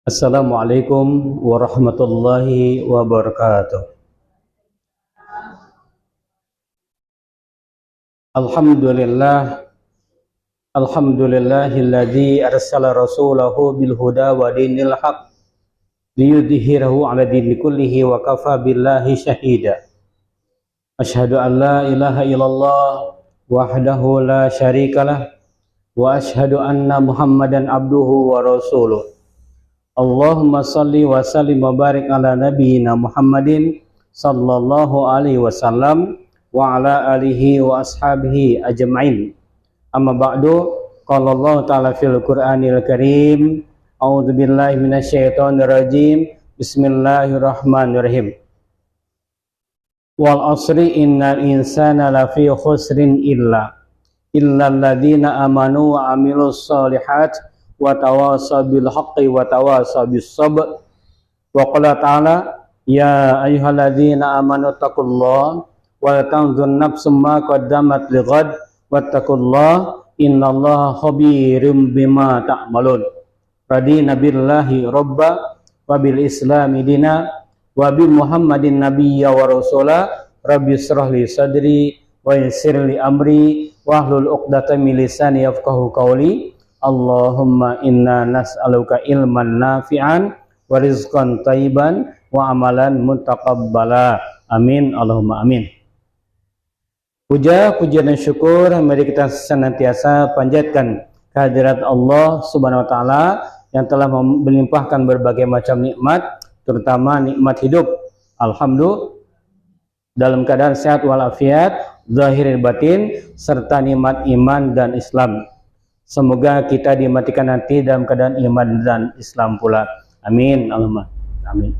Assalamualaikum warahmatullahi wabarakatuh. Alhamdulillah, alhamdulillahilladzi arsala rasulahu bil huda wa dinil haq liyudhhirahu 'ala dini kullihi wa kafa billahi syahida. Asyhadu an la ilaha illallah wahdahu la syarikalah wa asyhadu anna Muhammadan abduhu wa rasuluh. Allahumma salli wa sallim wa barik ala nabiyyina Muhammadin sallallahu alaihi wasallam wa ala alihi wa ashabihi ajma'in. Amma ba'du, qala Allah ta'ala fil Qur'anil Karim, a'udzu billahi minasyaitonir rajim. Bismillahirrahmanirrahim. Wal asri innal insana lafi khusrin illa alladziina amanu wa 'amilus shalihat wa tawasaw bil haqqi wa tawasaw bis sabr. Wa qala ta'ala ya ayyuhalladzina amanu taqullaha wa tanzur nafsum ma qaddamat lighad wattaqullaha innallaha khabirum bima ta'malun. Radina billahi rabba wa bil islami dina wa bi muhammadin nabiyya wa rasula. Rabbi shrah li sadri wa yassir li amri wahlul 'uqdatam min lisani yafqahu qawli. Allahumma inna nas'aluka ilman nafi'an wa rizqan thayyiban wa amalan mutaqabbala. Amin Allahumma amin. Puja, pujian dan syukur mari kita senantiasa panjatkan kehadirat Allah Subhanahu wa taala yang telah melimpahkan berbagai macam nikmat, terutama nikmat hidup. Alhamdulillah dalam keadaan sehat walafiat, zahir dan batin, serta nikmat iman dan Islam. Semoga kita dimatikan nanti dalam keadaan iman dan Islam pula. Amin Allahumma amin.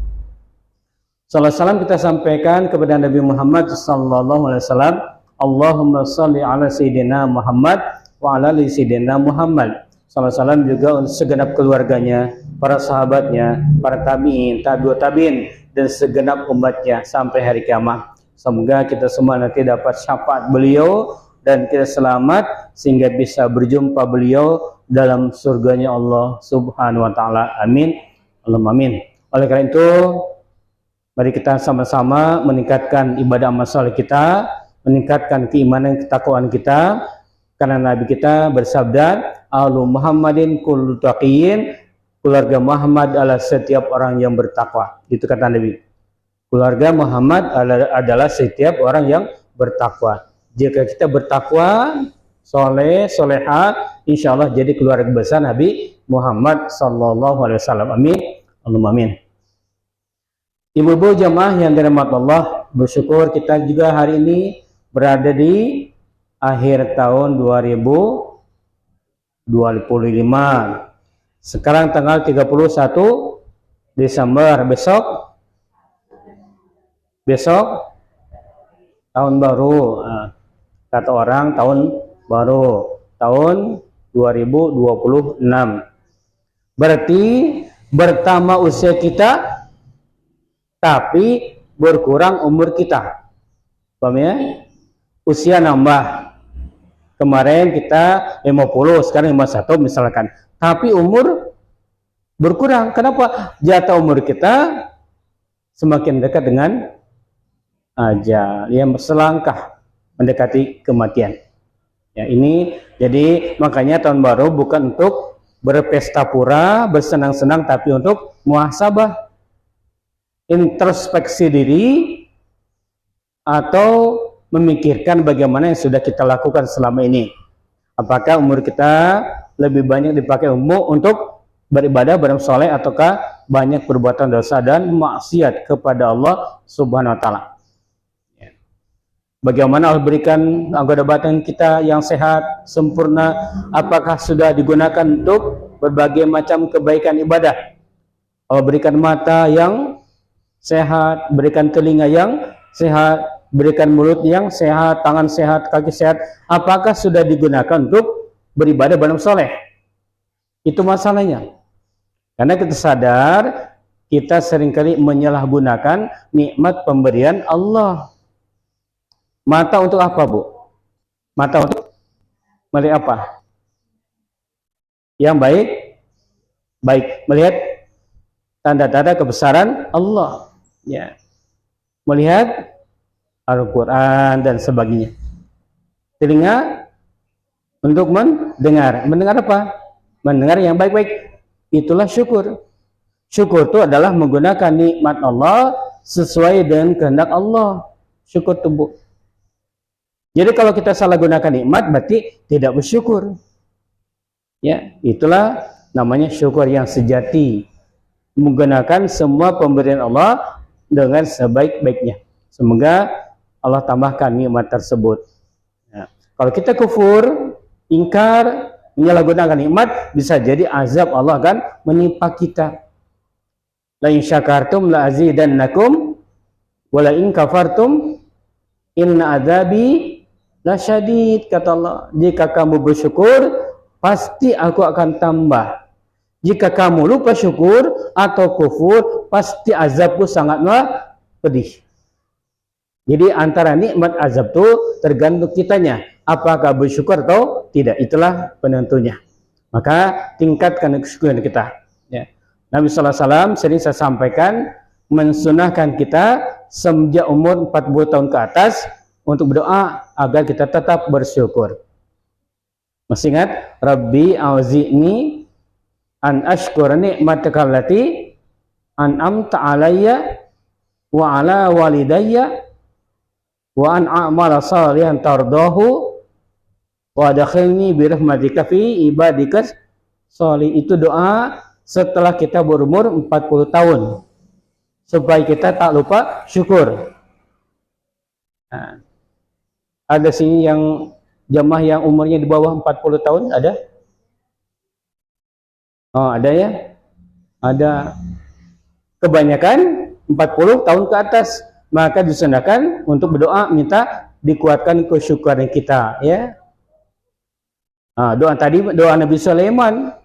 Salam salam kita sampaikan kepada Nabi Muhammad sallallahu alaihi wasallam. Allahumma shalli ala sayyidina Muhammad wa ala ali sayyidina Muhammad. Salam salam juga untuk segenap keluarganya, para sahabatnya, para tabi'in, tabi'ut tabi'in, dan segenap umatnya sampai hari kiamat. Semoga kita semua nanti dapat syafaat beliau dan kita selamat sehingga bisa berjumpa beliau dalam surganya Allah Subhanahu wa taala. Amin Allahumma amin. Oleh karena itu, mari kita sama-sama meningkatkan ibadah amal saleh kita, meningkatkan keimanan ketakwaan kita, karena Nabi kita bersabda, "Alu Muhammadin kullu taqiyyin," keluarga Muhammad adalah setiap orang yang bertakwa. Itu kata Nabi. Keluarga Muhammad adalah setiap orang yang bertakwa. Jika kita bertakwa, soleh, soleha, insya Allah jadi keluarga besar Nabi Muhammad sallallahu alaihi wasallam. Amin Allahumma amin. Ibu-ibu jamaah yang dirahmati Allah, bersyukur kita juga hari ini berada di akhir tahun 2025. Sekarang tanggal 31 Desember, besok tahun baru. Kata orang tahun baru, tahun 2026. Berarti bertambah usia kita, tapi berkurang umur kita. Paham ya? Usia nambah. Kemarin kita 50, sekarang 51 misalkan. Tapi umur berkurang. Kenapa? Jatah umur kita semakin dekat dengan ajal, yang selangkah mendekati kematian. Ya, ini jadi makanya tahun baru bukan untuk berpesta pura, bersenang-senang, tapi untuk muhasabah, introspeksi diri, atau memikirkan bagaimana yang sudah kita lakukan selama ini. Apakah umur kita lebih banyak dipakai untuk beribadah, beramal soleh, ataukah banyak perbuatan dosa dan maksiat kepada Allah Subhanahu wa taala. Bagaimana Allah berikan anggota badan kita yang sehat, sempurna, apakah sudah digunakan untuk berbagai macam kebaikan ibadah? Allah berikan mata yang sehat, berikan telinga yang sehat, berikan mulut yang sehat, tangan sehat, kaki sehat. Apakah sudah digunakan untuk beribadah beramal soleh? Itu masalahnya. Karena kita sadar, kita seringkali menyalahgunakan nikmat pemberian Allah. Mata untuk apa, Bu? Mata untuk melihat apa? Yang baik, melihat tanda-tanda kebesaran Allah. Ya. Melihat Al-Quran dan sebagainya. Telinga untuk mendengar. Mendengar apa? Mendengar yang baik-baik. Itulah syukur. Syukur itu adalah menggunakan nikmat Allah sesuai dengan kehendak Allah. Syukur tubuh. Jadi kalau kita salah gunakan nikmat berarti tidak bersyukur. Ya, itulah namanya syukur yang sejati. Menggunakan semua pemberian Allah dengan sebaik-baiknya. Semoga Allah tambahkan nikmat tersebut. Ya. Kalau kita kufur, ingkar, menyalahgunakan nikmat, bisa jadi azab Allah akan menimpa kita. La in syakartum la azidannakum wa la in kafartum inna adzabi lasyadid, kata Allah. Jika kamu bersyukur, pasti aku akan tambah. Jika kamu lupa syukur atau kufur, pasti azabku sangatlah pedih. Jadi antara nikmat azab itu tergantung kitanya, apakah bersyukur atau tidak. Itulah penentunya. Maka tingkatkan kesyukuran kita. Ya. Nabi SAW sering saya sampaikan, mensunahkan kita semenjak umur 40 tahun ke atas untuk berdoa agar kita tetap bersyukur. Masih ingat? Rabbi auzi'ni an ashkura ni'mataka allati an'amta alayya wa ala walidayya wa an a'mala salihan tardahu wa adkhilni bi rahmatika fi ibadikas sholih. Itu doa setelah kita berumur 40 tahun supaya kita tak lupa syukur. Nah, ada sini yang jamaah yang umurnya di bawah 40 tahun ada? Oh, ada ya? Ada. Kebanyakan 40 tahun ke atas, maka disunahkan untuk berdoa minta dikuatkan kesyukuran kita, ya. Nah, doa tadi doa Nabi Sulaiman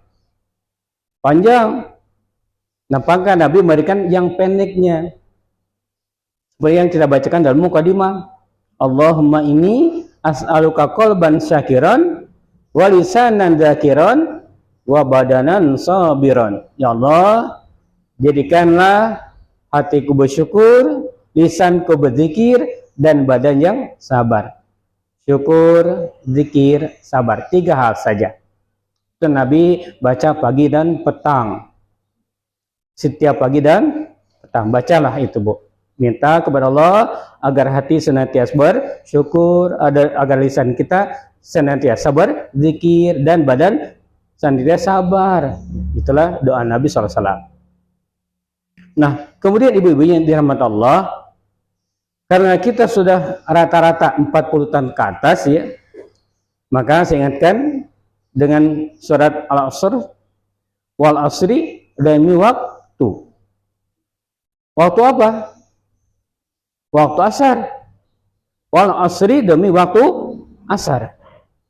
panjang. Nampaknya Nabi memberikan yang pendeknya. Seperti yang kita bacakan dalam mukadimah. Allahumma inni as'aluka qalban syakiran wa lisanan dzakiran wa badanan sabiran. Ya Allah, jadikanlah hatiku bersyukur, lisanku berzikir, dan badan yang sabar. Syukur, zikir, sabar. 3 hal saja. Itu Nabi baca pagi dan petang. Setiap pagi dan petang. Bacalah itu, Bu. Minta kepada Allah agar hati senantiasa bersyukur, agar lisan kita senantiasa berzikir, dan badan senantiasa sabar. Itulah doa Nabi SAW. Nah, kemudian ibu-ibu yang dirahmati Allah, karena kita sudah rata-rata 40 tahun ke atas, ya, maka saya ingatkan dengan surat Al-Asr, wal asri, demi waktu. Waktu apa? Waktu asar. Wal asri, demi waktu asar.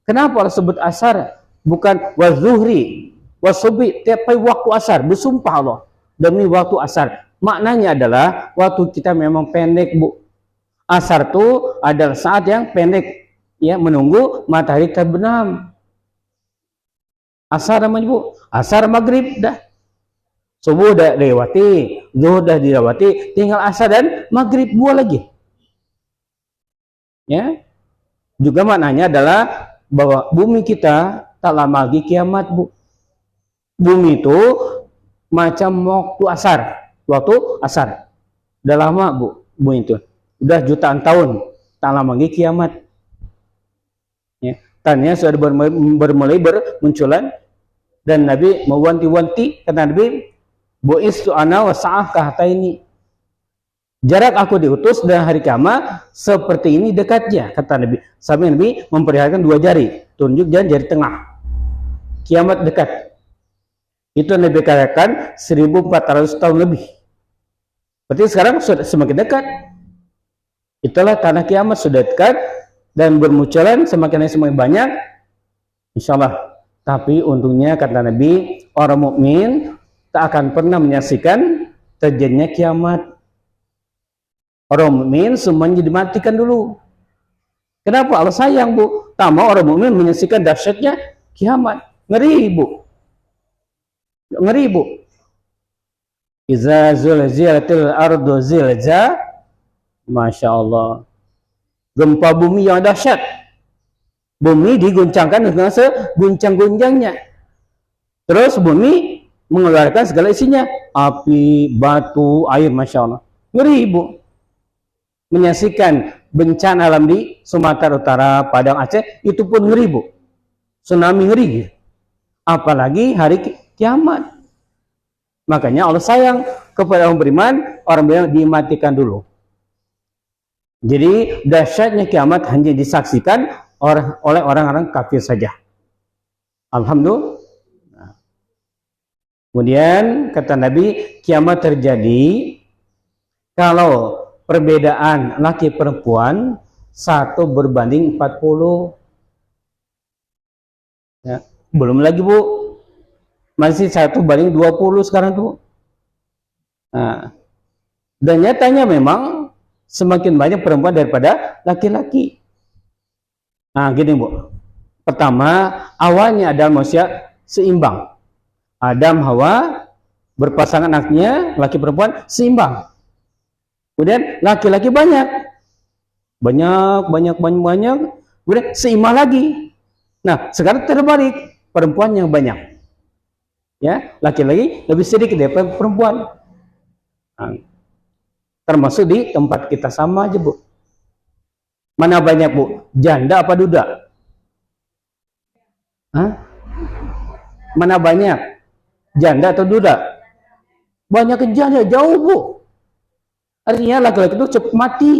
Kenapa disebut asar? Bukan wazuhri, wasubi, tapi waktu asar. Bersumpah Allah demi waktu asar. Maknanya adalah waktu kita memang pendek, Bu. Asar itu adalah saat yang pendek, ya, menunggu matahari terbenam. Asar namanya, Bu. Asar maghrib dah. Subuh udah dilewati, zuhur udah dilewati, tinggal asar dan maghrib 2 lagi. Ya. Juga maknanya adalah bahwa bumi kita tak lama lagi kiamat, Bu. Bumi itu macam waktu asar. Waktu asar. Udah lama, Bu, bumi itu. Udah jutaan tahun, tak lama lagi kiamat. Ya. Tanya sudah bermulai bermunculan, dan Nabi mewanti-wanti, kata Nabi, bu'istu ana wa sa'ah kahataini. Jarak aku diutus dan hari kiamat seperti ini dekatnya, kata Nabi. Sampai Nabi memperlihatkan 2 jari, tunjuk dan jari tengah. Kiamat dekat. Itu Nabi katakan 1400 tahun lebih. Berarti sekarang sudah semakin dekat. Itulah tanda kiamat sudah dekat dan bermunculan semakin banyak, insyaallah. Tapi untungnya, kata Nabi, orang mukmin tak akan pernah menyaksikan terjadinya kiamat. Orang mukmin semuanya dimatikan dulu. Kenapa? Allah sayang, Bu. Tak mau orang mukmin menyaksikan dahsyatnya kiamat. Ngeri, Bu. Ngeri, Bu. Iza zulzilatil ardu zilza, Masya Allah. Gempa bumi yang dahsyat. Bumi diguncangkan dengan seguncang-guncangnya. Terus bumi mengeluarkan segala isinya. Api, batu, air, Masya Allah. Ngeri, Bu. Menyaksikan bencana alam di Sumatera Utara, Padang, Aceh, itu pun ngeri, Bu. Tsunami ngeri. Apalagi hari kiamat. Makanya Allah sayang kepada orang beriman dimatikan dulu. Jadi dahsyatnya kiamat hanya disaksikan oleh orang-orang kafir saja. Alhamdulillah. Kemudian kata Nabi, kiamat terjadi kalau perbedaan laki perempuan 1 berbanding 40. Ya. Belum lagi, Bu, masih 1 banding 20 sekarang tuh. Nah, dan nyatanya memang semakin banyak perempuan daripada laki-laki. Nah, gini, Bu. Pertama, awalnya adalah manusia seimbang. Adam, Hawa berpasangan anaknya, laki perempuan seimbang. Kemudian laki-laki banyak. Kemudian seimbang lagi. Nah, sekarang terbalik, perempuan yang banyak. Ya, laki-laki lebih sedikit daripada perempuan. Nah, termasuk di tempat kita sama aja, Bu. Mana banyak, Bu? Janda apa duda? Hah? Mana banyak? Janda atau duda? Banyak janda, jauh, Bu. Artinya laki-laki itu cepat mati.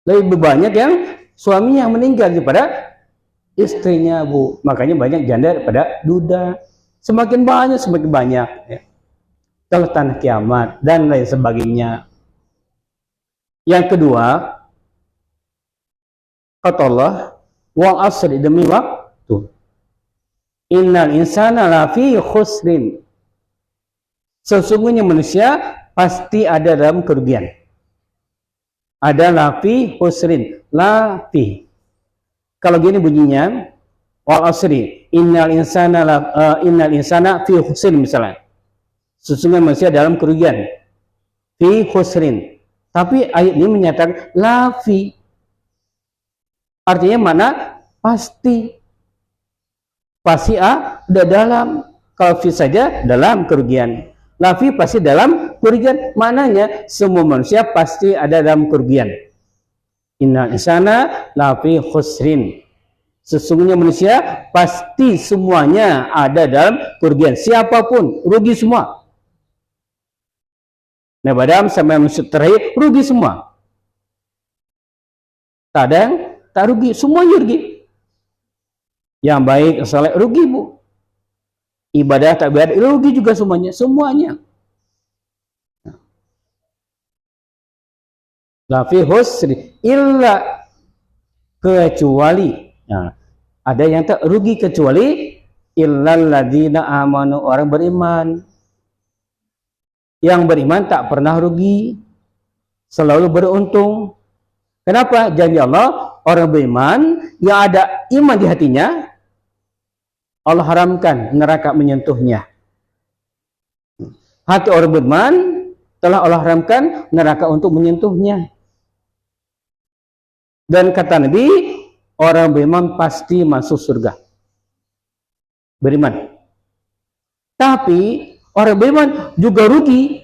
Lebih banyak yang suaminya meninggal daripada istrinya, Bu. Makanya banyak janda daripada duda. Semakin banyak. Ya. Kalau tanda kiamat dan lain sebagainya. Yang kedua, kata Allah, wal asri, demi waktu. Innal insana lafi khusrin. Sesungguhnya manusia pasti ada dalam kerugian. Ada lafi khusrin, lafi. Kalau gini bunyinya, wal asri, innal insana fi khusrin misalnya. Sesungguhnya manusia dalam kerugian. Fi khusrin. Tapi ayat ini menyatakan lafi. Artinya mana? Pasti. Pasti ada dalam. Kalau fi saja dalam kerugian. Lafi pasti dalam kerugian. Maknanya semua manusia pasti ada dalam kerugian. Innal insana lafi khusrin. Sesungguhnya manusia pasti semuanya ada dalam kerugian. Siapapun rugi semua. Nabi Adam sampai manusia terakhir rugi semua. Kadang tak rugi, semuanya rugi. Yang baik, saleh rugi, Bu. Ibadah tak ibadah rugi juga semuanya. Lafi husri illa, kecuali. Nah, ada yang tak rugi kecuali illal ladzina amanu, orang beriman. Yang beriman tak pernah rugi, selalu beruntung. Kenapa? Janji Allah, orang beriman yang ada iman di hatinya, Allah haramkan neraka menyentuhnya. Hati orang beriman telah Allah haramkan neraka untuk menyentuhnya. Dan kata Nabi, orang beriman pasti masuk surga. Beriman. Tapi orang beriman juga rugi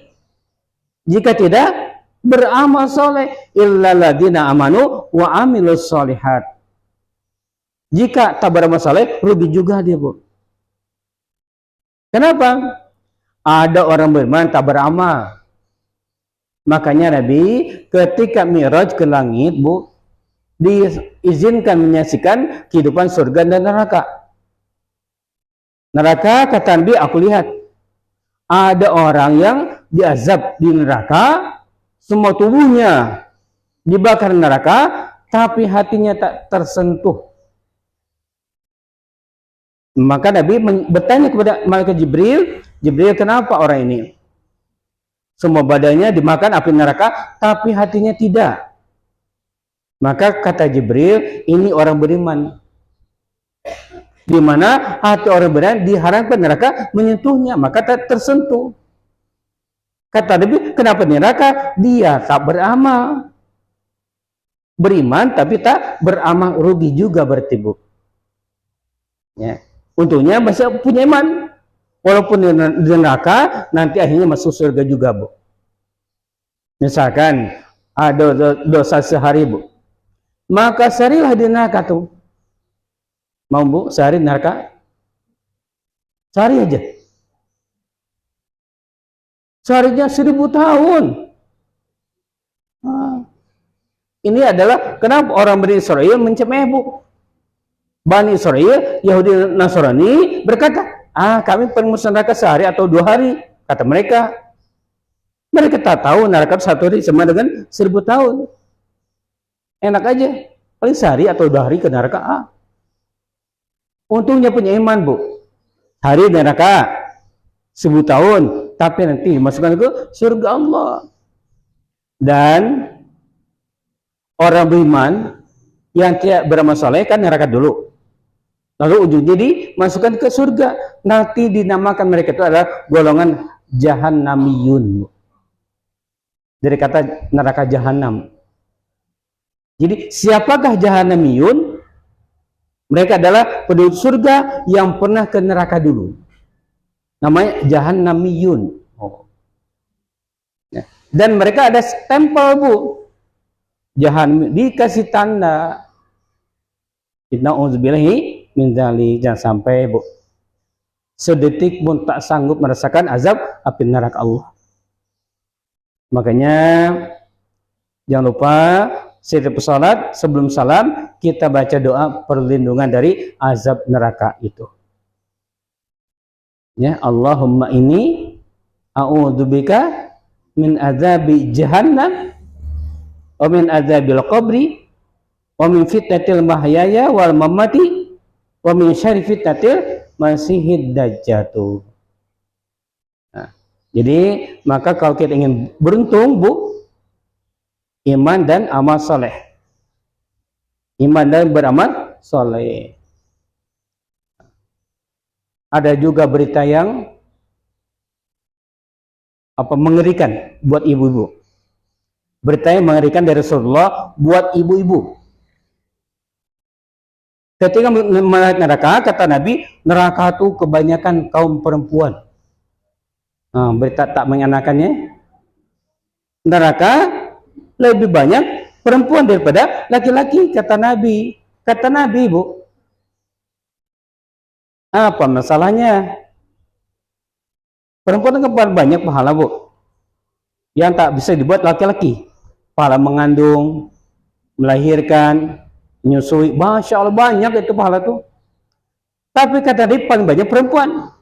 jika tidak beramal soleh. Illal ladzina amanu wa amilus solihat. Jika tak beramal soleh, rugi juga dia, Bu. Kenapa? Ada orang beriman tak beramal. Makanya Nabi ketika Mi'raj ke langit, Bu, diizinkan menyaksikan kehidupan surga dan neraka. Neraka, kata Nabi, aku lihat ada orang yang diazab di neraka, semua tubuhnya dibakar neraka, tapi hatinya tak tersentuh. Maka Nabi bertanya kepada malaikat Jibril, Jibril, kenapa orang ini? Semua badannya dimakan api neraka, tapi hatinya tidak. Maka kata Jibril, ini orang beriman. di mana hati orang beriman diharapkan neraka menyentuhnya, maka tak tersentuh. Kata Nabi, kenapa neraka? Dia tak beramal. Beriman tapi tak beramal, rugi juga berarti, Bu. Ya. Untungnya masih punya iman. Walaupun di neraka, nanti akhirnya masuk surga juga, Bu. Misalkan ada dosa sehari, Bu. Maka seharilah di neraka tuh. Mau, Bu, sehari di neraka? Sehari aja. Seharinya 1000 tahun. Ini adalah kenapa orang Bani Israel mencemeh, Bu. Bani Israel, Yahudi Nasrani berkata, kami permusuhan neraka sehari atau 2 hari. Kata mereka. Mereka tak tahu neraka 1 hari sama dengan 1000 tahun. Enak aja. Paling sehari atau 2 hari ke neraka. Untungnya punya iman, Bu. Hari neraka 1000 tahun, tapi nanti masukkan ke surga Allah. Dan orang beriman yang tidak beramal saleh kan neraka dulu. Lalu ujungnya dimasukkan ke surga. Nanti dinamakan mereka itu adalah golongan jahannamiyun. Dari kata neraka jahanam. Jadi siapakah jahannamiyun? Mereka adalah penduduk surga yang pernah ke neraka dulu. Namanya jahannamiyun. Dan mereka ada stempel, Bu. Jahannam dikasih tanda. Na'udzubillahi min dzalik. Jangan sampai, Bu, sedetik pun tak sanggup merasakan azab api neraka Allah. Makanya jangan lupa setiap salat sebelum salam kita baca doa perlindungan dari azab neraka itu. Ya, Allahumma inni a'udzubika min azabi jahannam wa min azabil qabri wa min fitnatil mahyaya wal mamati wa min syarri fitnatil masihid dajjal. Jadi, maka kalau kita ingin beruntung, Bu, iman dan amal soleh. Iman dan beramal soleh. Ada juga berita yang mengerikan buat ibu-ibu. Berita yang mengerikan dari Rasulullah buat ibu-ibu. Ketika melihat neraka, kata Nabi, neraka itu kebanyakan kaum perempuan. Berita tak mengenakannya, neraka lebih banyak perempuan daripada laki-laki, kata Nabi. Kata Nabi, Bu, apa masalahnya? Perempuan kan banyak pahala, Bu, yang tak bisa dibuat laki-laki. Pahala mengandung, melahirkan, menyusui, Masya Allah banyak itu pahala tuh. Tapi kata Nabi paling banyak perempuan.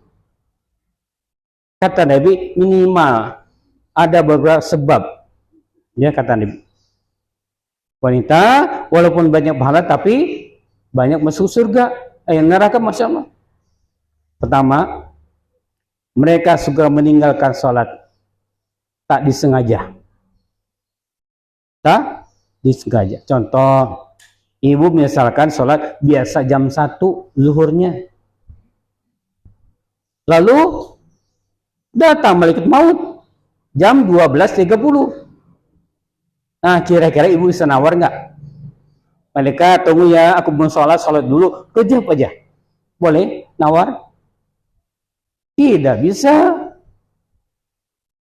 Kata Nabi minimal ada beberapa sebab. Ya, kata Nabi. Wanita walaupun banyak pahala tapi banyak masuk surga, neraka, Masya Allah. Pertama, mereka suka meninggalkan sholat tak disengaja. Tak disengaja. Contoh, ibu misalkan sholat biasa jam 1 zuhurnya. Lalu datang malaikat maut jam 12.30. Nah, kira-kira ibu bisa nawar nggak? Malaikat, tunggu ya, aku mau sholat dulu. Kejap aja. Boleh nawar? Tidak bisa.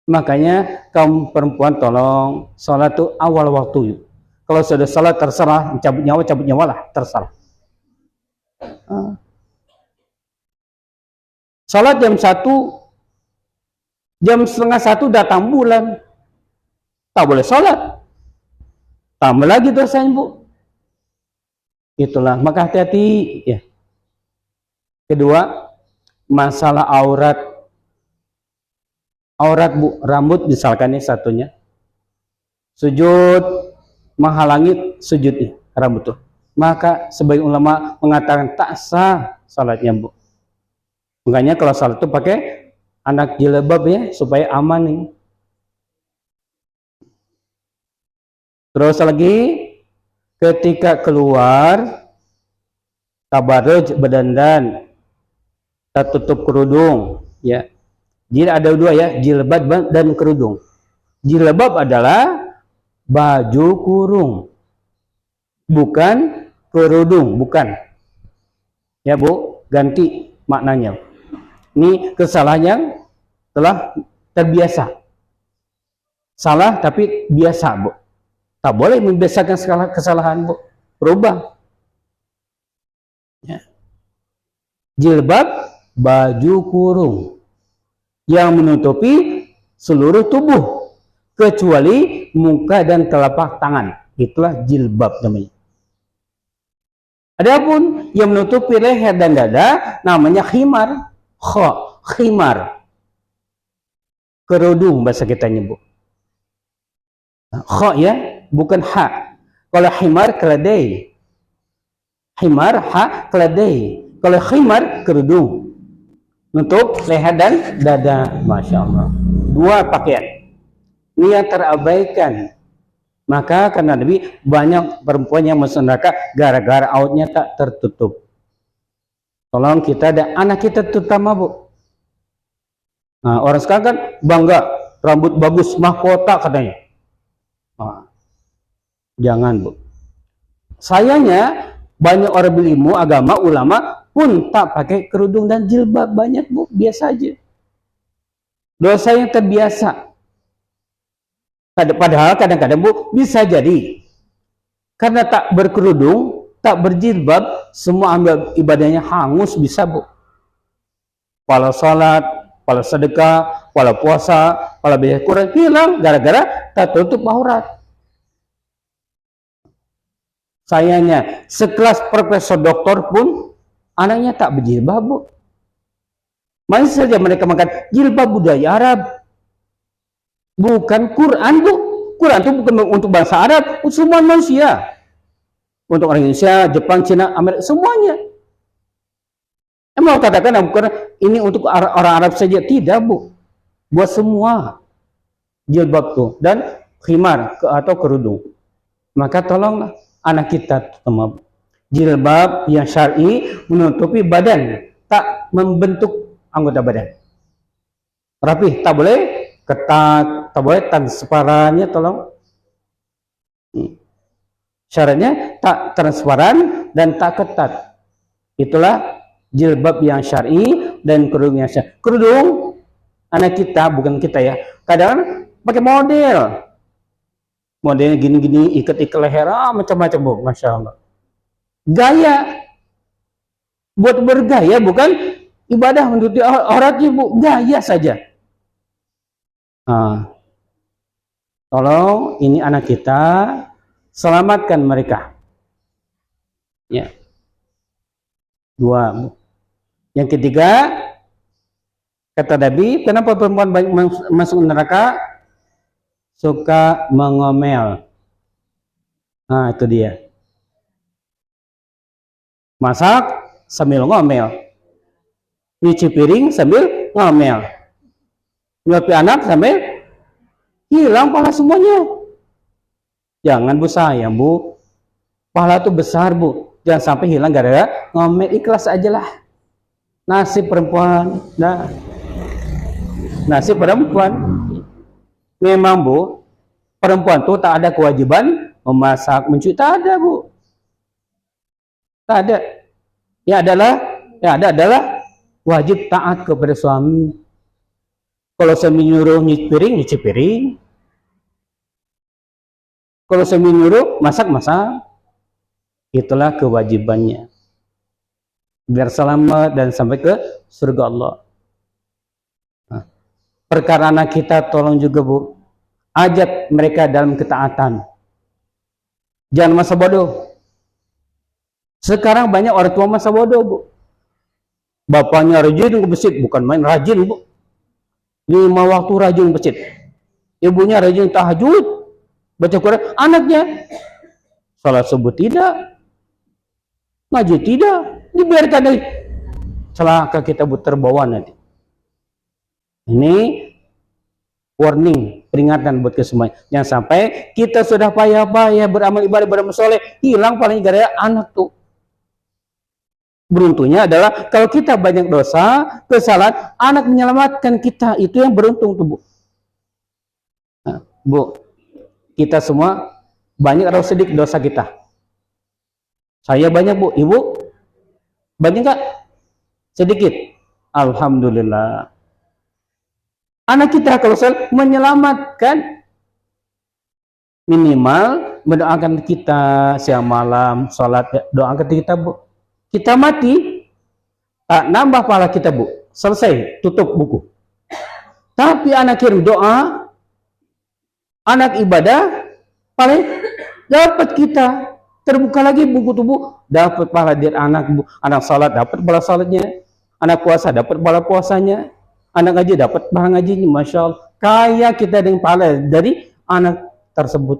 Makanya kaum perempuan tolong sholat itu awal waktu. Kalau sudah sholat terserah, cabut nyawa lah, terserah. Sholat jam 1, jam setengah 1 datang bulan, tak boleh sholat, tambah lagi dosanya, Bu. Itulah, maka hati-hati ya. Kedua, masalah aurat, Bu, rambut misalkan ini satunya, sujud menghalangi sujudnya rambut tuh, maka sebagian ulama mengatakan tak sah salatnya, Bu. Makanya kalau salat itu pakai anak jilbab ya, supaya aman nih. Terus lagi ketika keluar tabarruj berdandan, tertutup kerudung, ya. Jadi ada dua ya, jilbab dan kerudung. Jilbab adalah baju kurung, bukan kerudung, bukan. Ya Bu, ganti maknanya. Ini kesalahan yang telah terbiasa. Salah tapi biasa Bu. Tak boleh membiasakan kesalahan Bu. Berubah. Ya. Jilbab, baju kurung yang menutupi seluruh tubuh kecuali muka dan telapak tangan. Itulah jilbab namanya. Adapun yang menutupi leher dan dada namanya khimar. Khimar. Kerudung bahasa kita nyebut. Ya, bukan ha. Kalau khimar keledai. Khimar ha keledai. Kalau khimar kerudung. Untuk leher dan dada. Masya Allah. Dua pakaian. Ini yang terabaikan. Maka karena Nabi banyak perempuan yang masuk neraka gara-gara aurnya tak tertutup. Tolong kita dan anak kita terutama Bu. Nah, orang sekarang kan bangga rambut bagus mahkota katanya. Nah, jangan Bu. Sayangnya banyak orang berilmu agama ulama pun tak pakai kerudung dan jilbab, banyak Bu, biasa aja. Dosa yang terbiasa. Padahal kadang-kadang Bu bisa jadi karena tak berkerudung, tak berjilbab, semua ambil ibadahnya hangus bisa Bu. Pahala salat, pahala sedekah, pahala puasa, pahala baca Quran hilang gara-gara tak tutup aurat. Sayangnya sekelas profesor doktor pun anaknya tak berjilbab Bu. Masih saja mereka makan jilbab budaya Arab. Bukan Quran Bu. Quran itu bukan untuk bangsa Arab, untuk semua manusia. Untuk orang Indonesia, Jepang, Cina, Amerika, semuanya. Emang katakan bukan ini untuk orang Arab saja? Tidak Bu. Buat semua jilbab tuh dan khimar atau kerudung. Maka tolonglah anak kita terutama jilbab yang syar'i menutupi badan, tak membentuk anggota badan. Rapih, tak boleh ketat, tak boleh transparannya tolong. Syaratnya tak transparan dan tak ketat. Itulah jilbab yang syar'i dan kerudung yang syar'i. Kerudung anak kita, bukan kita ya, kadang pakai model. Modelnya gini-gini, ikat-ikat leher, macam-macam Bu, Masya Allah. Gaya. Buat bergaya, bukan ibadah menutupi auratnya Bu, gaya saja. Tolong ini anak kita, selamatkan mereka. Ya. Dua Bu. Yang ketiga, kata Nabi, kenapa perempuan banyak masuk neraka? Suka mengomel. Nah, itu dia. Masak sambil ngomel. Nyuci piring sambil ngomel. Nyuapi anak sambil hilang pahala semuanya. Jangan Bu sayang Bu. Pahala itu besar Bu. Jangan sampai hilang gara-gara ngomel. Ikhlas aja lah. Nasib perempuan. Nah, nasib perempuan. Memang Bu, perempuan itu tak ada kewajiban memasak, mencuci, tak ada Bu. Tak ada. Yang ada adalah wajib taat kepada suami. Kalau suami nyuruh nyuci piring. Kalau suami nyuruh masak. Itulah kewajibannya. Biar selamat dan sampai ke surga Allah. Nah, perkara anak kita tolong juga Bu. Ajak mereka dalam ketaatan. Jangan masa bodoh. Sekarang banyak orang tua masa bodoh Bu. Bapaknya rajin ke masjid, bukan main rajin Bu. 5 waktu rajin masjid. Ibunya rajin tahajud, baca Quran. Anaknya salat subuh tidak, ngaji tidak, dibiarkan dari celaka kita terbawa nanti. Ini warning, peringatan buat kesemuanya. Jangan sampai kita sudah payah-payah beramal ibadah, beramal soleh, hilang paling gara-gara anak tuh. Beruntungnya adalah kalau kita banyak dosa, kesalahan, anak menyelamatkan kita, itu yang beruntung tuh, Bu. Nah, Bu, kita semua banyak atau sedikit dosa kita? Saya banyak, Bu. Ibu banyak nggak? Sedikit. Alhamdulillah. Anak kita kalau salah menyelamatkan, minimal mendoakan kita siang malam, sholat, doakan kita, Bu. Kita mati, nambah pahala kita, Bu. Selesai, tutup buku. Tapi anak kirim doa, anak ibadah, paling dapat kita. Terbuka lagi buku tubuh, dapat pahala dari anak, Bu. Anak salat dapat pahala salatnya, anak puasa dapat pahala puasanya, anak ngaji dapat pahala ngajinya. Masya Allah, kaya kita dengan pahala dari anak tersebut.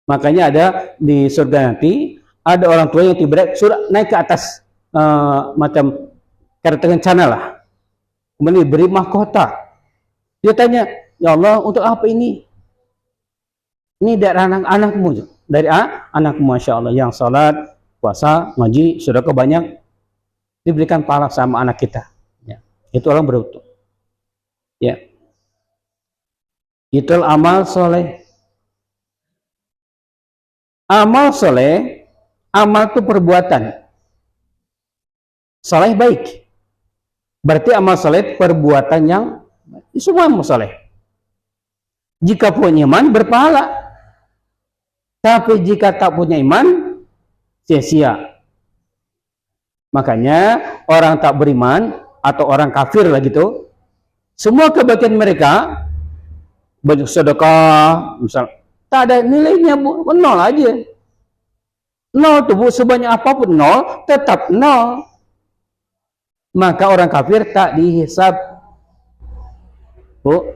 Makanya ada di surga nanti, ada orang tua yang tiba-tiba sudah naik ke atas, macam kereta kencana lah, kemudian diberi mahkota. Dia tanya, ya Allah, untuk apa ini? Ini dari anak-anakmu, dari anakmu, Masya Allah, yang salat, puasa, ngaji, sudah kebanyak, diberikan pahala sama anak kita. Ya. Itu orang beruntung. Ya. Itu amal soleh. Amal soleh, amal itu perbuatan. Soleh baik. Berarti amal soleh perbuatan yang semua amal soleh. Jika punya iman berpahala. Tapi jika tak punya iman, sia-sia. Makanya orang tak beriman atau orang kafir lah gitu, semua kebaikan mereka, banyak sedekah, misal, tak ada nilainya, Bu, nol aja. Nol tuh, Bu, sebanyak apapun nol, tetap nol. Maka orang kafir tak dihisab. Bu,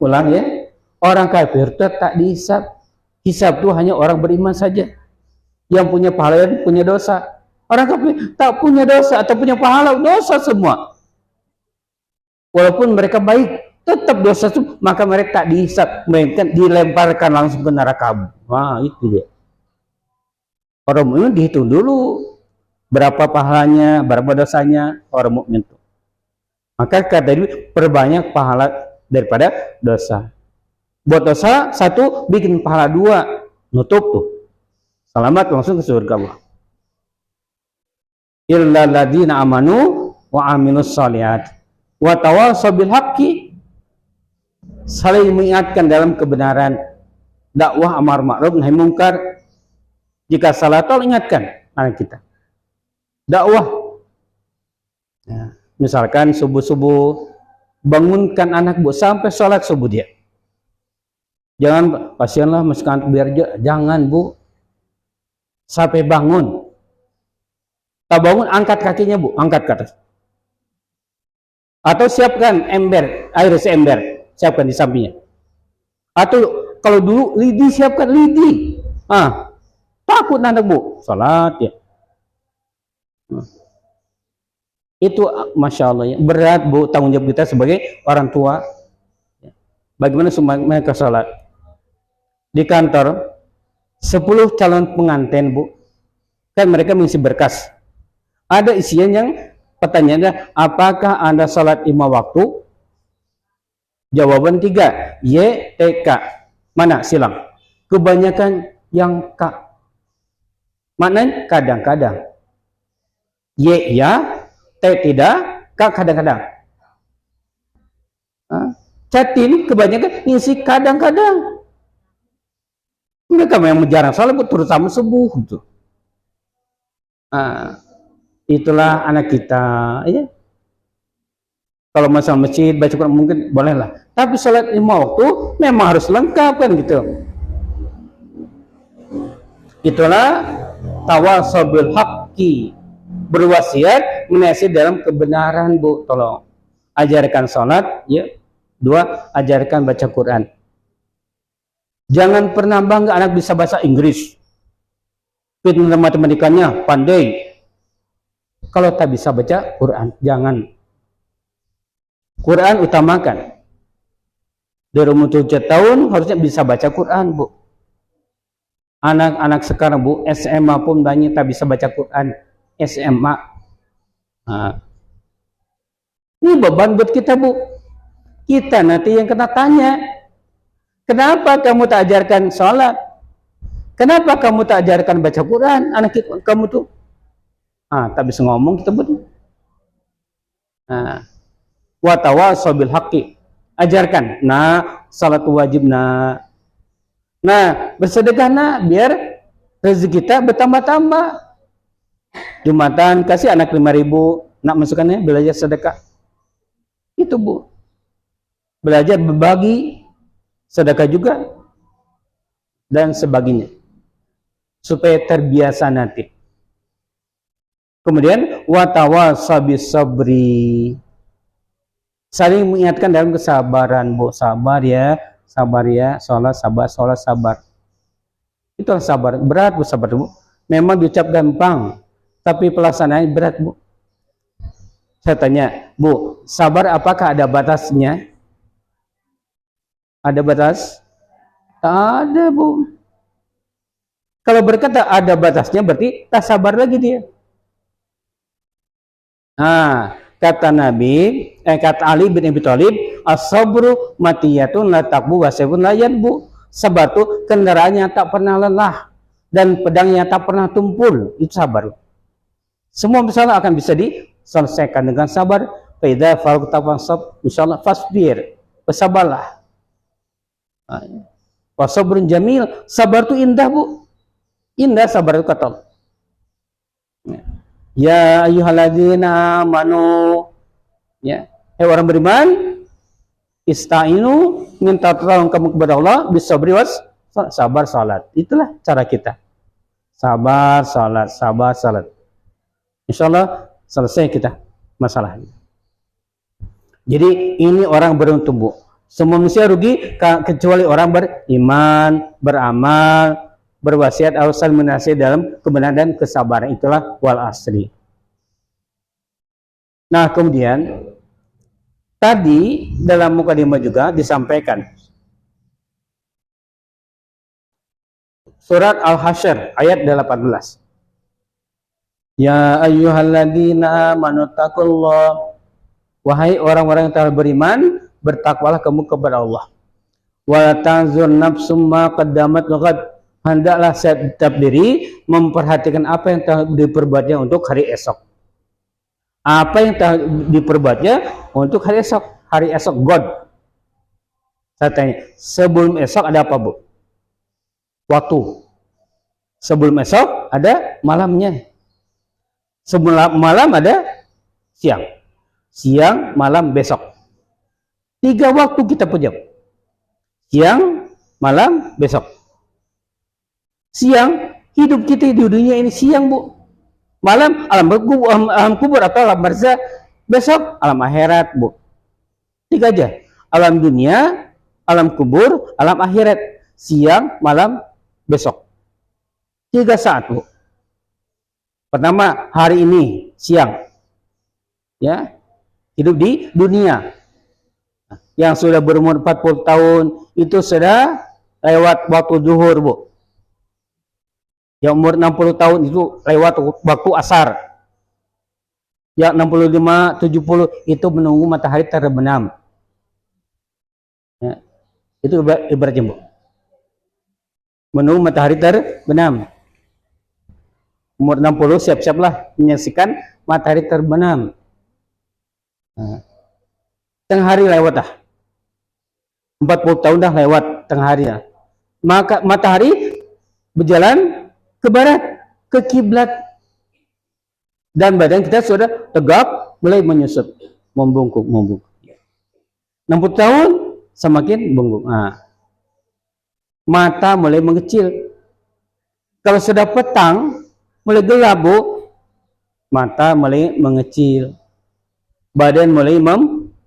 ulang ya, orang kafir tak dihisab. Hisab itu hanya orang beriman saja yang punya pahala dan punya dosa. Orang kafir tak punya dosa atau punya pahala, dosa semua. Walaupun mereka baik, tetap dosa itu, maka mereka tak dihisab, mereka dilemparkan langsung ke neraka. Wah, itu dia. Orang mukmin dihitung dulu berapa pahalanya, berapa dosanya orang mukmin itu. Maka kata dia, perbanyak pahala daripada dosa. Buat dosa satu, bikin pahala dua, nutup tuh, selamat langsung ke surga Allah. Illa ladina amanu wa amilus shalihat wa tawasaw bil haqqi, saling mengingatkan dalam kebenaran, dakwah amar ma'ruf nahi mungkar. Jika salah tol, ingatkan anak kita, dakwah. Nah, misalkan subuh-subuh bangunkan anak, Bu, sampai sholat subuh dia. Jangan, kasihanlah masih kantuk biar jangan, Bu, sampai bangun. Tak bangun, angkat kakinya, Bu, angkat ke atas. Atau siapkan ember, air seember, siapkan di sampingnya. Atau kalau dulu lidi, siapkan lidi. Takut anak, Bu, salat ya. Itu Masya Allah ya, berat, Bu, tanggung jawab kita sebagai orang tua. Bagaimana semua mereka salat? Di kantor 10 calon pengantin, Bu, kan mereka mengisi berkas. Ada isian yang pertanyaannya, apakah Anda salat 5 waktu? Jawaban 3, Y, T, K. Mana silang? Kebanyakan yang K. Maknanya kadang-kadang. Y ya, T tidak, K kadang-kadang. Catin kebanyakan ngisi kadang-kadang. Mereka memang jarang salat, terutama subuh gitu. Itulah anak kita, ya. Kalau masalah masjid baca Quran mungkin bolehlah, tapi salat 5 waktu memang harus lengkap kan gitu. Itulah tawasaw bil haqqi, berwasiat menasihat dalam kebenaran, Bu. Tolong ajarkan salat, ya. 2, ajarkan baca Quran. Jangan pernah bangga anak bisa bahasa Inggris, pintar matematikanya pandai, kalau tak bisa baca Quran, jangan. Quran utamakan. Dari umur 7 tahun harusnya bisa baca Quran, Bu. Anak-anak sekarang, Bu, SMA pun banyak tak bisa baca Quran. SMA. Nah, ini beban buat kita, Bu. Kita nanti yang kena tanya. Kenapa kamu tak ajarkan sholat? Kenapa kamu tak ajarkan baca Quran? Anak kamu tuh. Tak bisa ngomong kita, Bu. Wa tawasau bil haqqi. Ajarkan. Salat wajib. Bersedekah biar rezeki kita bertambah-tambah. Jumatan kasih anak 5.000, nak masukkannya belajar sedekah. Itu, Bu. Belajar berbagi, sedekah juga dan sebagainya. Supaya terbiasa nanti. Kemudian watawasau bis sabri. Saling mengingatkan dalam kesabaran, Bu. Sabar ya, sholat sabar. Itulah sabar. Berat, Bu, sabar, Bu. Memang diucap gampang, tapi pelaksanaannya berat, Bu. Saya tanya, Bu, sabar apakah ada batasnya? Ada batas? Tak ada, Bu. Kalau berkata ada batasnya, berarti tak sabar lagi dia. Kata Ali bin Abi Thalib, as-sabru matiyatun la taqbu wa sayfun la yanbu. Sabar itu kendaraannya tak pernah lelah dan pedangnya tak pernah tumpul. Itu sabar. Semua masalah akan bisa diselesaikan dengan sabar. Fa idza faragta fansab, insyaallah fasbir. Bersabarlah. Wa sabrun jamil. Sabar itu indah, Bu. Indah sabar itu, kata Allah. Ya ayyuhalladzina amanu, ya, orang beriman, ista'inu, minta tolong kamu kepada Allah, bisabri was sabar salat. Itulah cara kita. Sabar salat. Insyaallah selesai kita masalah. Jadi ini orang beruntung, Bu. Semua manusia rugi kecuali orang beriman, beramal, berwasiat atau saling menasihat dalam kebenaran dan kesabaran. Itulah wal asri. Nah, kemudian tadi dalam mukadimah juga disampaikan surat Al-Hasyr ayat 18. Ya ayyuhalladzina amanu taqullah. Wahai orang-orang yang telah beriman, bertakwalah kamu kepada Allah. Wa tanzur nafsum ma qaddamat lighad. Hendaklah setiap diri memperhatikan apa yang telah diperbuatnya untuk hari esok. Apa yang telah diperbuatnya untuk hari esok. Hari esok God. Saya tanya, sebelum esok ada apa, Bu? Waktu. Sebelum esok ada malamnya. Sebelum malam ada siang. Siang, malam, besok. 3 waktu kita punya. Siang, malam, besok. Siang, hidup kita di dunia ini siang, Bu. Malam, alam kubur atau alam barzah. Besok, alam akhirat, Bu. 3 aja. Alam dunia, alam kubur, alam akhirat. Siang, malam, besok. 3 saat, Bu. Pertama, hari ini, siang. Ya, hidup di dunia. Yang sudah berumur 40 tahun, itu sudah lewat waktu zuhur, Bu. Yang umur 60 tahun itu lewat waktu asar. Yang 65, 70 itu menunggu matahari terbenam. Ya, itu ibaratnya, Bu. Menunggu matahari terbenam. Umur 60 siap-siaplah menyaksikan matahari terbenam. Tengah hari lewat dah. 40 tahun dah lewat tengah hari dah. Maka matahari berjalan ke barat, ke kiblat, dan badan kita sudah tegak, mulai menyusut, membungkuk. 60 tahun semakin bungkuk. Mata mulai mengecil. Kalau sudah petang, mulai gelap, Bu, mata mulai mengecil, badan mulai membungkuk,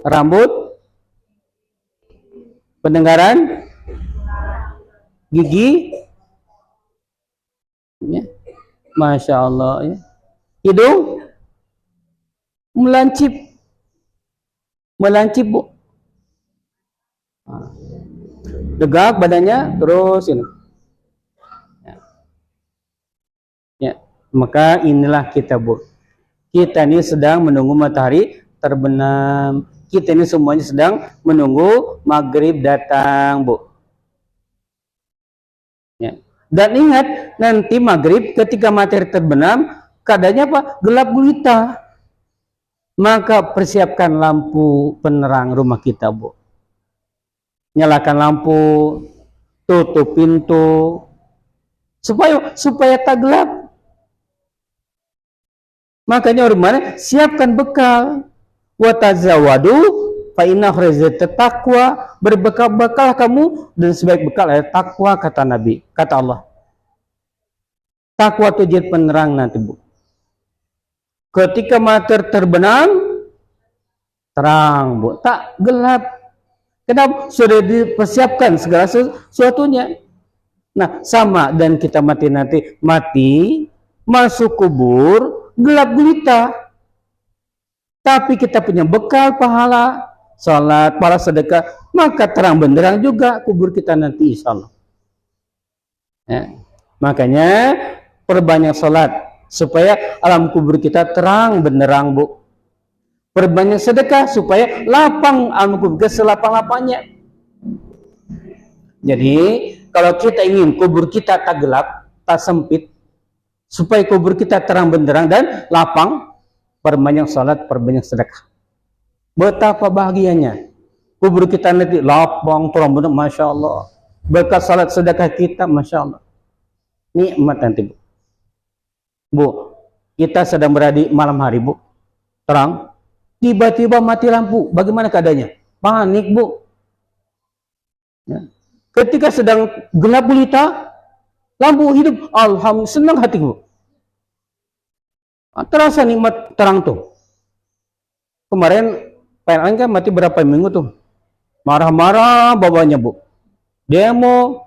rambut, pendengaran, gigi, ya, Masya Allah, ya. Hidung melancip, Bu. Tegak badannya terus ini. Ya. Maka inilah kita, Bu. Kita ini sedang menunggu matahari terbenam. Kita ini semuanya sedang menunggu maghrib datang, Bu. Ya. Dan ingat, nanti maghrib ketika matahari terbenam, keadaannya apa? Gelap gulita. Maka persiapkan lampu penerang rumah kita, Bu. Nyalakan lampu, tutup pintu, supaya tak gelap. Makanya orang siapkan bekal. Wa tazawwadu fa inna khairat taqwa, berbekal kamu dan sebaik bekal adalah takwa, kata Nabi, kata Allah. Takwa itu jadi penerang nanti, Bu. Ketika matahari terbenam, terang, Bu, tak gelap. Kenapa? Sudah dipersiapkan segala sesuatunya. Nah, sama dan kita mati masuk kubur gelap gulita. Tapi kita punya bekal pahala, salat, pahala sedekah, maka terang benderang juga kubur kita nanti, insyaallah. Ya. Makanya perbanyak salat supaya alam kubur kita terang benderang, Bu. Perbanyak sedekah supaya lapang alam kubur kita selapang-lapangnya. Jadi kalau kita ingin kubur kita tak gelap, tak sempit, supaya kubur kita terang benderang dan lapang, perbanyak salat, perbanyak sedekah. Betapa bahagianya kubur kita nanti lapang, terang benderang, masya Allah. Berkat salat sedekah kita, masya Allah. Nikmat nanti, Bu. Bu, kita sedang berada di malam hari, Bu. Terang, tiba-tiba mati lampu. Bagaimana keadaannya? Panik, Bu. Ya. Ketika sedang gelap gulita, lampu hidup, alhamdulillah, senang hati, Bu. Terasa nikmat terang tuh. Kemarin PLN kan mati berapa minggu tuh, marah-marah bawahnya, Bu, demo,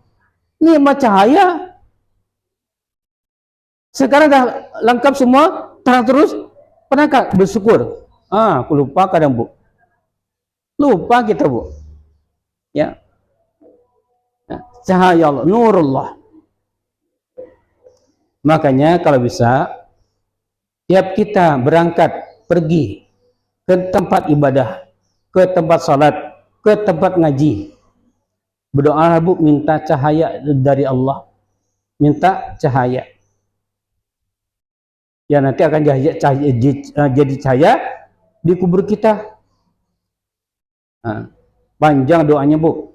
nikmat cahaya. Sekarang dah lengkap semua, terang terus, pernahkah bersyukur? Aku lupa kadang, Bu, lupa kita, Bu, ya. Cahaya Allah, nurullah. Makanya kalau bisa tiap kita berangkat pergi ke tempat ibadah, ke tempat salat, ke tempat ngaji, berdoa, Bu, minta cahaya dari Allah, minta cahaya. Ya nanti akan jadi cahaya di kubur kita. Nah, panjang doanya, Bu.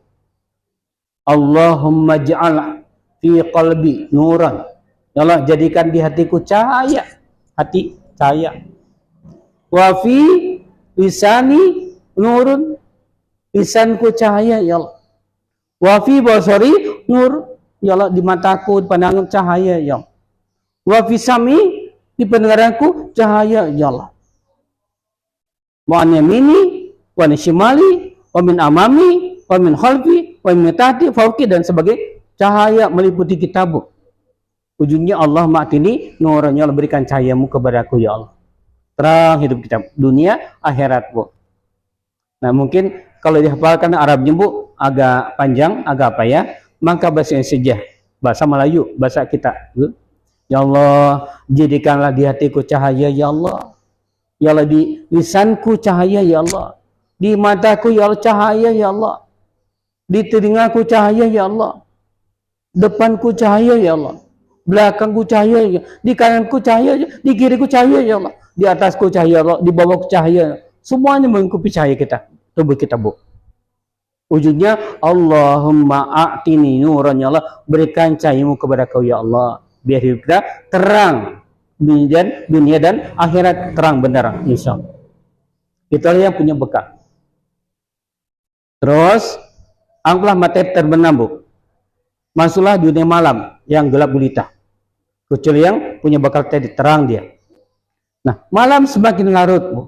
Allahumma ja'al fi qalbi nuran. Ya Allah, jadikan di hatiku cahaya, hati cahaya. Wa fi lisani nurun, lisanku cahaya, ya Allah. Wa fi basari nur, ya Allah, di mataku, di pandangan cahaya, ya Allah. Wa fi sami, di pendengaranku cahaya, ya Allah. Wa an yamini wa an shimali wa min amami wa min khalfi wa min tahti fauqi, dan sebagai cahaya meliputi kita, Bu. Ujungnya Allah ma'tini nuranya, Allah berikan cahayamu kepadaku, ya Allah. Terang hidup kita, dunia akhirat, Bu. Nah, mungkin kalau dihafalkan Arabnya, Bu, agak panjang, agak apa ya, maka bahasa saja, bahasa Melayu, bahasa kita. Ya Allah, jadikanlah di hatiku cahaya, ya Allah. Ya Allah, di lisanku cahaya, ya Allah. Di mataku, ya Allah, cahaya, ya Allah. Di telingaku cahaya, ya Allah. Depanku cahaya, ya Allah. Belakangku cahaya, ya. Di kananku cahaya, di kiriku cahaya, ya Allah. Di atasku cahaya, ya Allah. Di bawahku cahaya. Semuanya mengikuti cahaya kita, tubuh kita, Bu. Ujungnya Allahumma a'tini nuran, ya Allah, berikan cahayamu kepada kau, ya Allah, biar hidup kita terang, dunia dan akhirat terang benderang, insyaallah. Itulah yang punya bekal. Terus anggaplah matahari terbenam, Bu, masuklah dunia malam yang gelap gulita, kecuali yang punya bekal tadi, terang dia. Nah, malam semakin larut, Bu,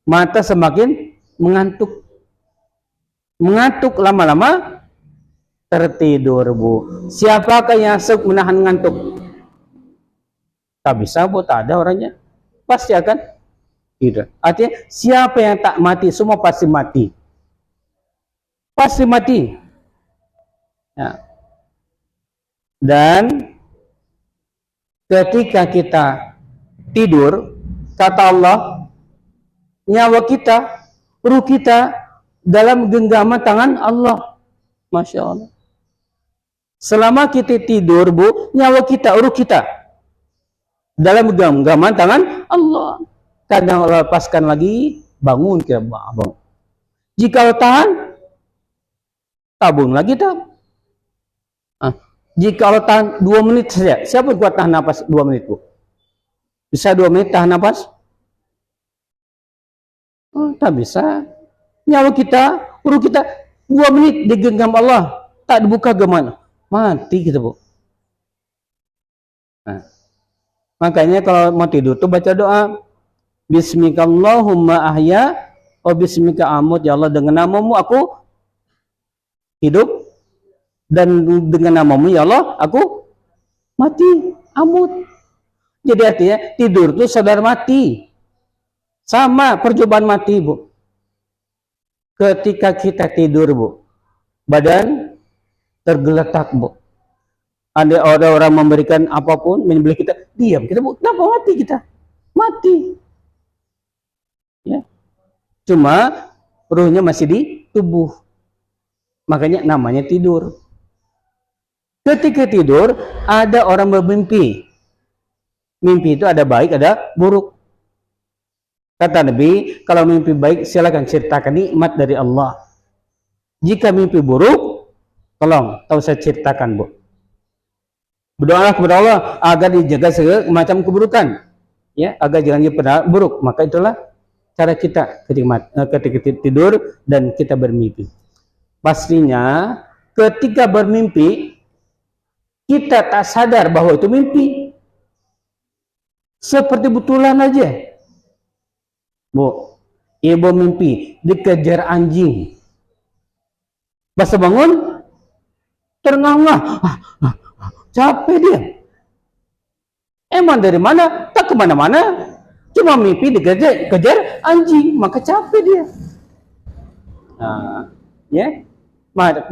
mata semakin mengantuk, lama-lama tertidur, Bu. Siapakah yang menahan ngantuk? Tak bisa, Bu, tak ada orangnya, pasti akan tidur. Artinya siapa yang tak mati, semua pasti mati, pasti mati, ya. Dan Ketika kita tidur, kata Allah, nyawa kita, ruh kita dalam genggaman tangan Allah. Masya Allah. Selama kita tidur, Bu, nyawa kita, ruh kita dalam genggaman tangan Allah. Kadang Allah lepaskan lagi, bangun kita bangun. Jika Allah tahan, tabung lagi tab. Jika Allah tahan 2 menit saja, siapa kuat tahan nafas 2 menit, Bu? Bisa 2 menit tahan nafas? Tak bisa. Nyawa kita, ruh kita 2 menit digenggam Allah, tak dibuka gimana? Mati kita, Bu. Nah, makanya kalau mau tidur tuh baca doa, Bismikallahumma ahya wa bismika amut. Ya Allah, dengan namamu aku hidup, dan dengan namamu ya Allah aku mati, amut. Jadi artinya tidur itu saudara mati, sama percobaan mati, Bu. Ketika kita tidur, Bu, badan tergeletak, Bu. Ada orang memberikan apapun, menyembelih kita, diam kita, Bu. Kenapa mati kita? Mati. Ya. Cuma ruhnya masih di tubuh. Makanya namanya tidur. Ketika tidur, ada orang bermimpi. Mimpi itu ada baik, ada buruk. Kata Nabi, kalau mimpi baik, silakan ceritakan nikmat dari Allah. Jika mimpi buruk, tolong, tahu saya ceritakan, Bu. Berdoalah kepada Allah agar dijaga segala macam keburukan, ya, agar jangan pernah buruk. Maka itulah cara kita ketika tidur dan kita bermimpi. Pastinya ketika bermimpi kita tak sadar bahwa itu mimpi, seperti betulan aja, Bu. Ibu mimpi dikejar anjing, pas bangun terengah-engah, capek dia. Emang dari mana? Tak kemana-mana, cuma mimpi dikejar anjing, maka capek dia. Nah, ya,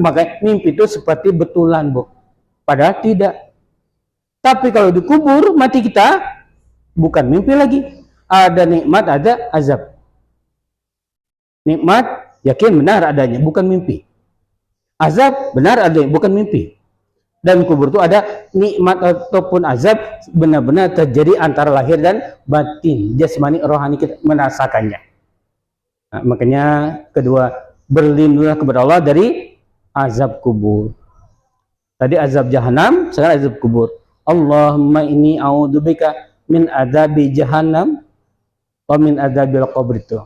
maka mimpi itu seperti betulan, Bu. Padahal tidak. Tapi kalau dikubur mati kita, bukan mimpi lagi. Ada nikmat, ada azab. Nikmat yakin benar adanya, bukan mimpi. Azab benar adanya, bukan mimpi. Dan kubur itu ada nikmat ataupun azab benar-benar terjadi antara lahir dan batin, jasmani rohani kita merasakannya. Nah, makanya kedua, berlindunglah kepada Allah dari azab kubur. Tadi azab jahanam, sekarang azab kubur. Allahumma inni a'udzubika min adzabi jahannam wa min adzabil qabr. Itu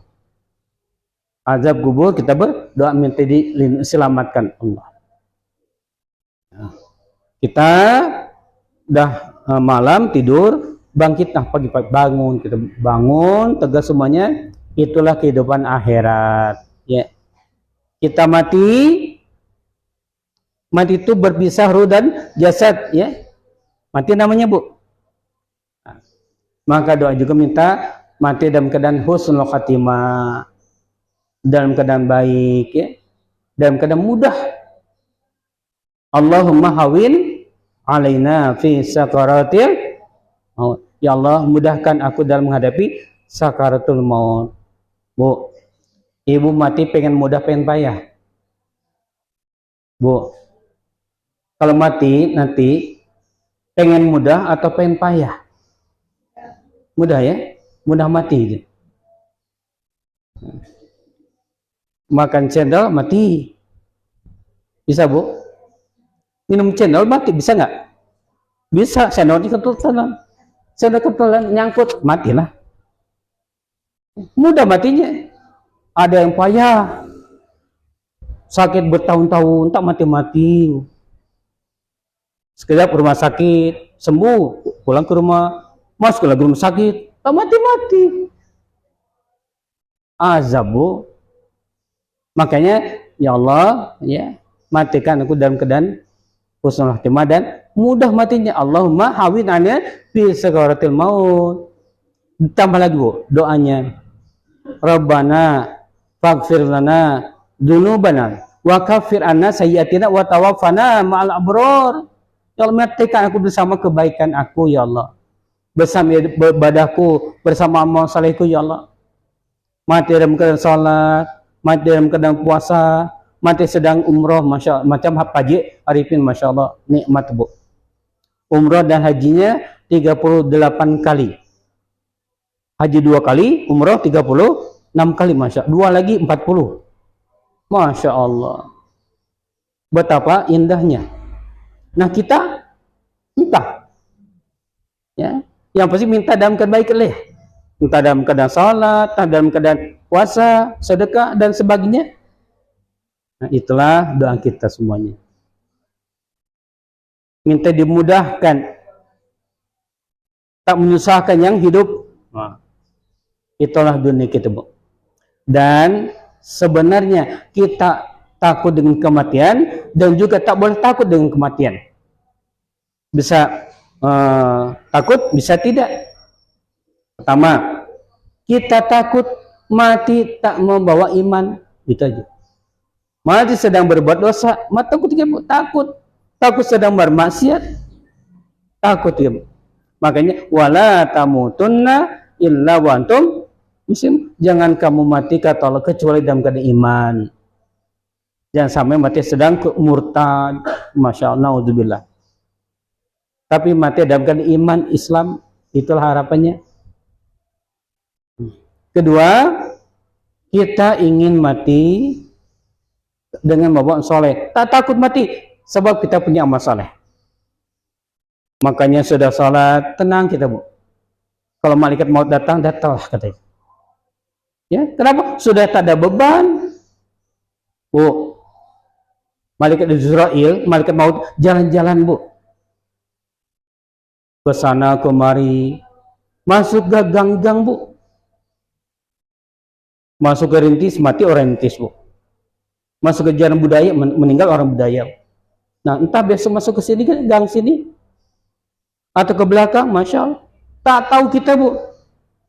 azab kubur, kita berdoa minta diselamatkan Allah. Nah, kita udah malam tidur, bangkit, nah pagi-pagi bangun, kita bangun tegas semuanya. Itulah kehidupan akhirat, ya. Kita mati itu berpisah ruh dan jasad, ya. Mati namanya, Bu. Nah, maka doa juga minta mati dalam keadaan husnul khatimah, dalam keadaan baik, ya, dalam keadaan mudah. Allahumma hawin alaina fi sakaratil maut. Ya Allah, mudahkan aku dalam menghadapi sakaratul maut. Bu, ibu mati pengen mudah, pengen payah? Bu, kalau mati nanti pengen mudah atau pengen payah? Mudah, ya, mudah mati. Makan cendol mati, bisa, Bu? Minum cendol mati, bisa nggak? Bisa. Cendol diketelan, cendol ketelan nyangkut, matilah. Mudah matinya. Ada yang payah, sakit bertahun-tahun, tak mati-mati. Sekedar rumah sakit, sembuh, pulang ke rumah, masuk lagi rumah sakit, tak mati-mati. Azab, Bu. Makanya, ya Allah, ya, matikan aku dalam keadaan husnul khatimah dan mudah matinya. Allahumma hawin anna fi sakaratil maut. Tambah lagi, Bu, doanya. Rabbana faghfir lana dzunubana wa kaffir anna sayyi'atina wa tawaffana ma'al abrar. Ya Allah, matikan aku bersama kebaikan aku, ya Allah. bersama ibadahku, bersama amal salehku ya Allah. Mati dalam keadaan salat, mati dalam keadaan puasa, mati sedang umroh, masya Allah. Macam Haji Arifin, masya Allah, nikmat bu. Umroh dan hajinya 38 kali. Haji 2 kali, umroh 36 kali, masya Allah. 2 lagi 40. Masya Allah. Betapa indahnya. Nah kita ya, yang pasti minta dalam kebaikan, minta dalam keadaan salat, dalam keadaan puasa, sedekah dan sebagainya. Nah itulah doa kita semuanya. Minta dimudahkan, tak menyusahkan yang hidup. Nah, itulah dunia kita bu. Dan sebenarnya kita takut dengan kematian dan juga tak boleh takut dengan kematian. Bisa takut, bisa tidak. Pertama, kita takut mati tak membawa iman, itu aja. Mati sedang berbuat dosa, mati takut sedang bermaksiat, takut ya. Makanya wala tamutunna illa wa antum muslim. Jangan kamu mati kata Allah kecuali dalam keadaan iman. Jangan sampai mati sedang murtad, masya Allah, naudzubillah. Tapi mati dalam keadaan iman Islam, itulah harapannya. Kedua, kita ingin mati dengan membawa soleh. Tak takut mati sebab kita punya amal soleh. Makanya sudah salat, tenang kita bu. Kalau malaikat maut datanglah katanya. Ya, kenapa? Sudah tak ada beban. Bu, malaikat Israel, malaikat maut jalan-jalan bu. Ke sana kemari, masuk ke gang-gang bu. Masuk ke rintis, mati orang rintis bu. Masuk ke jalan budaya, meninggal orang budaya. Nah, entah besok masuk ke sini, gang sini, atau ke belakang, masya Allah. Tak tahu kita bu.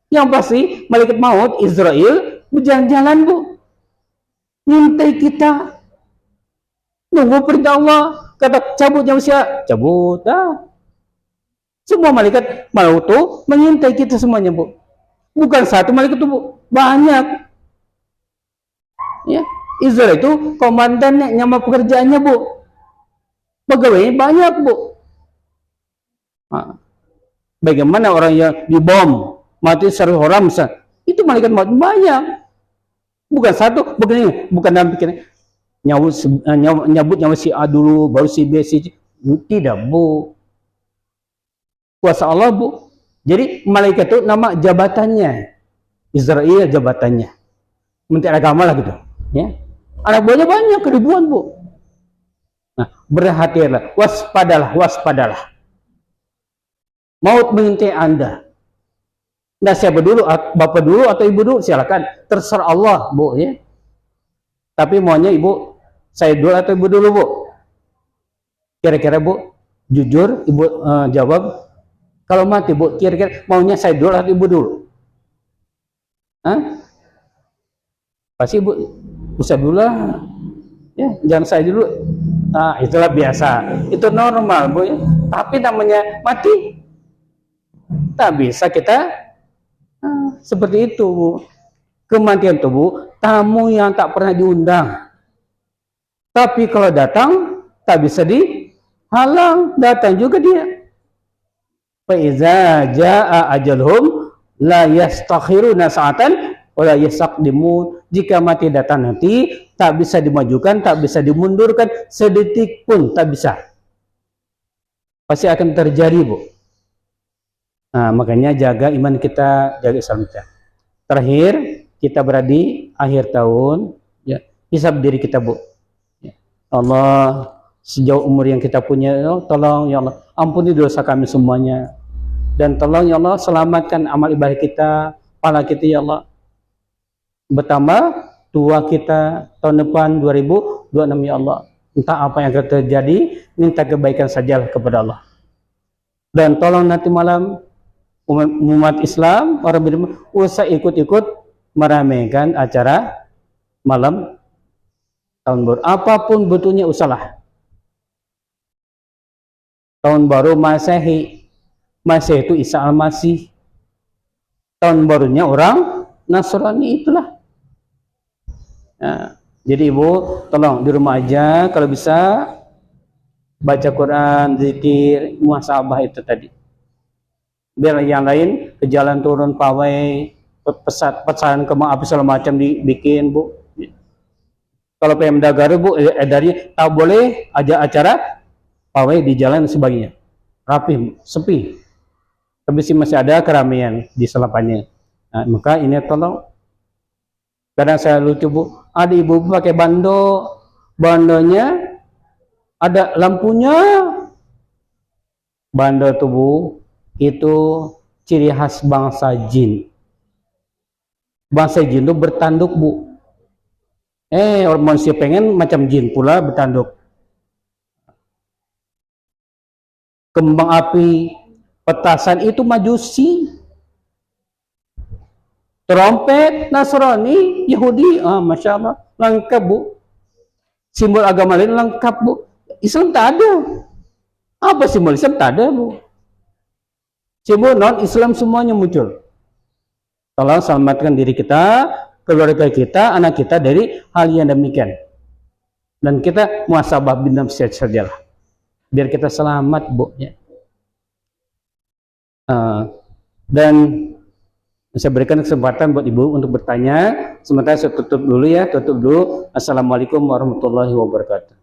Yang pasti malaikat maut Israel berjalan-jalan bu. Ngintai kita. Nunggu perintah Allah. Kata cabut yang usia, cabut dah. Semua malaikat maut itu mengintai kita semuanya bu. Bukan satu malaikat itu bu, banyak. Ya, Israel itu komandannya, nama pekerjaannya bu. Pegawainya banyak bu. Nah, bagaimana orang yang dibom mati 100 orang misalnya, itu malaikat maut banyak, bukan satu, bukan dalam pikiran nyabut nyawa si A dulu baru si B, si C. Tidak bu, kuasa Allah bu. Jadi malaikat itu nama jabatannya, Israel jabatannya, menteri agama lah gitu ya. Anak buahnya banyak, ribuan bu. Nah, berhati-hatilah, waspadalah. Maut mengintai Anda. Nah, siapa dulu? Bapak dulu atau ibu dulu? Silakan. Terserah Allah, bu ya. Tapi maunya ibu, saya dulu atau ibu dulu, bu? Kira-kira bu, jujur ibu jawab. Kalau mati bu, kira-kira maunya saya dulu atau ibu dulu? Hah? Pasti ibu, usah dulu lah. Ya, jangan saya dulu. Nah, itulah biasa. Itu normal, bu ya. Tapi namanya mati. Tak bisa kita seperti itu bu. Kematian tubuh tamu yang tak pernah diundang, tapi kalau datang tak bisa dihalang, datang juga dia. Fa iza jaa ajalhum la yastakhiruna sa'atan wa la yastaqdimun. Jika mati datang nanti tak bisa dimajukan, tak bisa dimundurkan sedetik pun, tak bisa. Pasti akan terjadi bu. Nah, makanya jaga iman kita, jaga Islam kita. Terakhir, kita berada di akhir tahun, ya, hisab diri kita bu. Ya. Allah, sejauh umur yang kita punya, tolong ya Allah, ampuni dosa kami semuanya. Dan tolong ya Allah, selamatkan amal ibadah kita, pahala kita ya Allah. Bertambah tua kita tahun depan 2026 ya Allah. Entah apa yang akan terjadi, minta kebaikan saja kepada Allah. Dan tolong nanti malam umat Islam, orang beriman, usah ikut-ikut meramaikan acara malam tahun baru. Apapun bentuknya usahlah. Tahun baru Masehi, Masih itu Isa Al-Masih. Tahun barunya orang Nasrani itulah. Nah, jadi ibu tolong di rumah aja kalau bisa baca Quran, zikir, muhasabah itu tadi. Biar yang lain ke jalan turun pawai, pesan ke maaf segala macam dibikin bu. Kalau Pemda Garut bu dari tahu boleh aja acara pawai di jalan sebagainya rapi, sepi. Tapi sih masih ada keramaian di selapannya. Nah, maka ini tolong. Kadang saya lucu bu, ada ibu pakai bandonya ada lampunya. Bando tuh bu, itu ciri khas bangsa jin. Bangsa jin itu bertanduk bu. Orang manusia pengen macam jin pula bertanduk. Kembang api, petasan itu majusi. Trompet Nasrani, Yahudi, masya Allah, lengkap bu. Simbol agama lain lengkap bu. Islam tak ada. Apa simbol Islam? Tak ada bu. Simbol non Islam semuanya muncul. Tolong selamatkan diri kita, keluarga kita, anak kita dari hal yang demikian. Dan kita muhasabah bin nafsi sajalah. Biar kita selamat bu. Ya. Dan saya berikan kesempatan buat ibu untuk bertanya. Sementara saya tutup dulu ya, tutup dulu. Assalamualaikum warahmatullahi wabarakatuh.